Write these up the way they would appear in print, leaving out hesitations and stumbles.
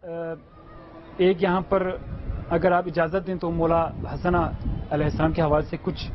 ایک یہاں پر اگر آپ اجازت دیں تو مولا حسن علیہ السلام کے حوالے سے کچھ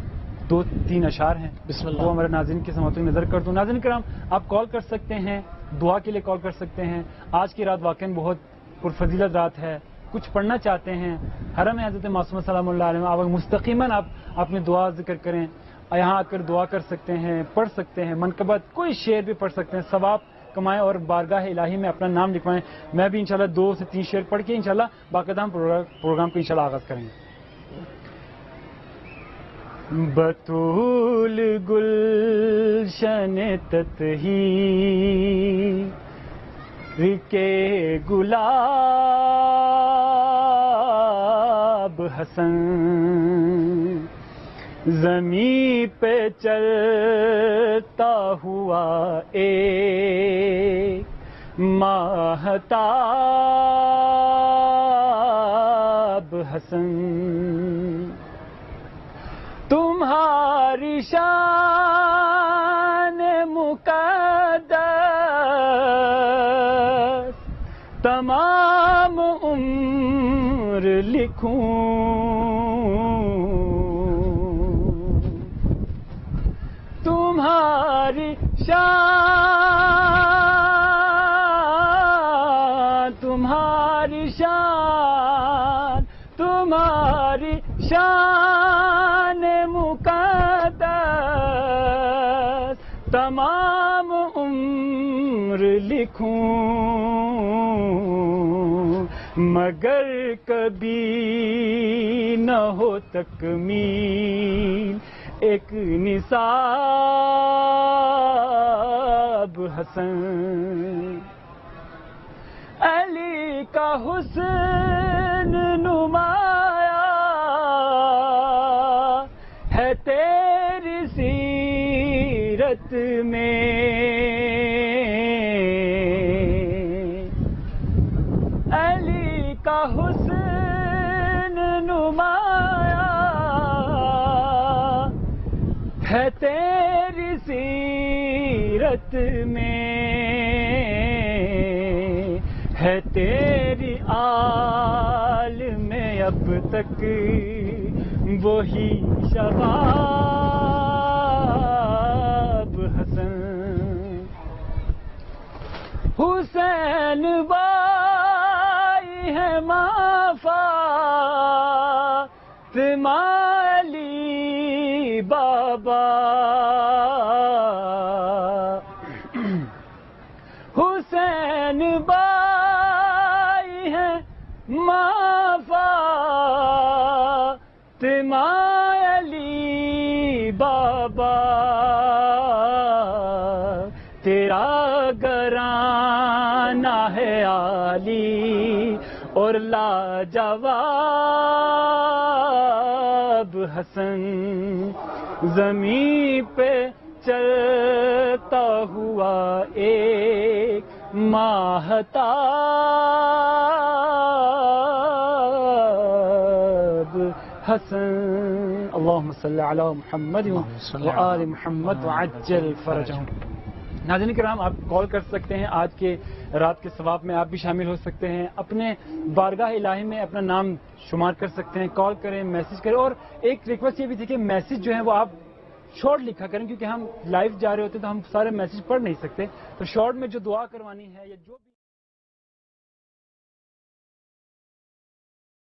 2-3 اشعار ہیں، بسم اللہ۔ وہ ہمارے ناظرین کے سماعت نظر کر دوں۔ ناظرین کرام، آپ کال کر سکتے ہیں، دعا کے لیے کال کر سکتے ہیں۔ آج کی رات واقعی بہت پرفضیلت رات ہے، کچھ پڑھنا چاہتے ہیں حرم حضرت معصومہ سلام اللہ علیہ آپ مستقیماً آپ اپنی دعا ذکر کریں، یہاں آ کر دعا کر سکتے ہیں، پڑھ سکتے ہیں، منقبت کوئی شعر بھی پڑھ سکتے ہیں، ثواب کمائیں اور بارگاہ الہی میں اپنا نام لکھوائیں۔ میں بھی انشاءاللہ 2 سے 3 شعر پڑھ کے انشاءاللہ باقاعدہ ہم پروگرام کو انشاءاللہ آغاز کریں گے۔ بطول گلشن تطہیر کے گلاب حسن، زمین پہ چلتا ہوا ایک ماہتاب حسن، تمہاری شان مقدس تمام عمر لکھوں، تمہاری شان، تمہاری شان، تمہاری شان مقدس تمام عمر لکھوں، مگر کبھی نہ ہو تکمیل ایک نصاب حسن، علی کا حسن نمایاں ہے تیری سیرت میں، علی کا حسن نمایاں ہے تیری سیرت میں، ہے تیری آل میں اب تک وہی شباب حسن، حسین بائی ہے ماں فاطمہ علی بابا، حسین بائی ہے ماں فاطمہ علی بابا، تیرا گھرانہ ہے عالی اور لاجواب حسن، زمین پہ چلتا ہوا ایک ماہتاب حسن، اللہم صلی علی محمد وآل محمد وعجل فرجہم۔ ناظرین کرام، آپ کال کر سکتے ہیں، آج کے رات کے ثواب میں آپ بھی شامل ہو سکتے ہیں، اپنے بارگاہ الہی میں اپنا نام شمار کر سکتے ہیں، کال کریں، میسج کریں، اور ایک ریکویسٹ یہ بھی تھی کہ میسج جو ہے وہ آپ شارٹ لکھا کریں، کیونکہ ہم لائیو جا رہے ہوتے ہیں تو ہم سارے میسج پڑھ نہیں سکتے، تو شارٹ میں جو دعا کروانی ہے یا جو بھی